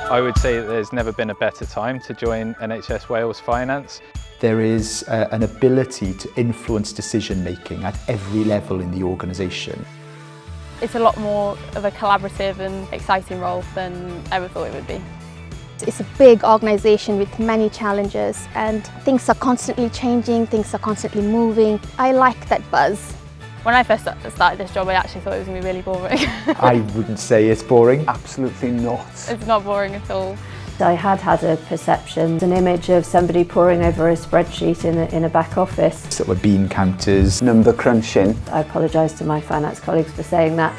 I would say that there's never been a better time to join NHS Wales Finance. There is an ability to influence decision making at every level in the organisation. It's a lot more of a collaborative and exciting role than I ever thought it would be. It's a big organisation with many challenges and things are constantly changing, things are constantly moving. I like that buzz. When I first started this job, I actually thought it was going to be really boring. I wouldn't say it's boring. Absolutely not. It's not boring at all. I had a perception, an image of somebody poring over a spreadsheet in a back office. Sort of bean counters. Number crunching. I apologise to my finance colleagues for saying that.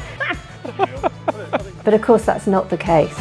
But of course that's not the case.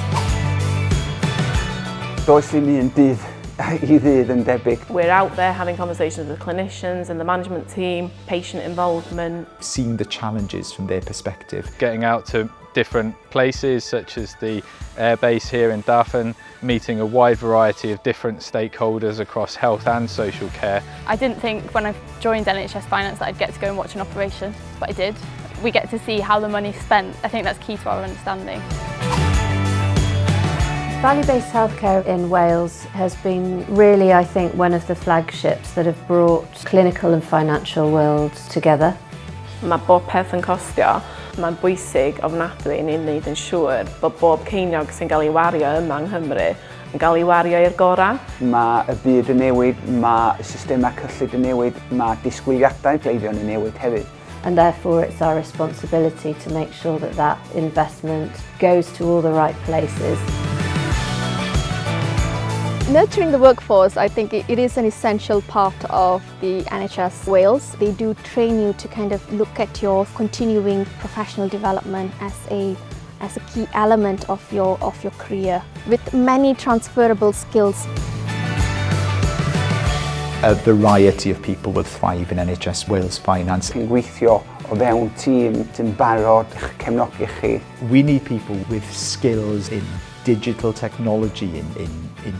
Does ddim un dydd I ddydd yn debyg. We're out there having conversations with clinicians and the management team, patient involvement. Seeing the challenges from their perspective. Getting out to different places such as the airbase here in Dafen, meeting a wide variety of different stakeholders across health and social care. I didn't think when I joined NHS Finance that I'd get to go and watch an operation, but I did. We get to see how the money's spent. I think that's key to our understanding. Value-based healthcare in Wales has been really, I think, one of the flagships that have brought clinical and financial worlds together. Mae bob peth yn costio. Mae'n bwysig ofnadwy i ni'n wneud yn siŵr bod bob ceiniog sy'n cael ei wario yma yng Nghymru yn cael ei wario i'r gorau. Mae y byd yn newid, mae y systemau cyllid yn newid, mae disgwyliadau gleifion yn newid hefyd. And therefore it's our responsibility to make sure that that investment goes to all the right places. Nurturing the workforce, I think it is an essential part of the NHS Wales. They do train you to kind of look at your continuing professional development as a key element of your career, with many transferable skills. A variety of people will thrive in NHS Wales Finance. Chi'n gweithio o fewn tîm sy'n barod i'ch cefnogi chi. We need people with skills in digital technology, in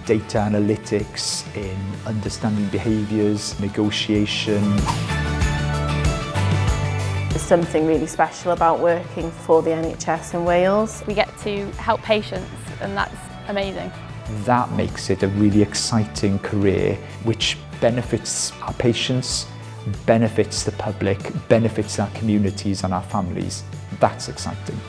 data analytics, in understanding behaviours, negotiation. There's something really special about working for the NHS in Wales. We get to help patients and that's amazing. That makes it a really exciting career which benefits our patients, benefits the public, benefits our communities and our families. That's exciting.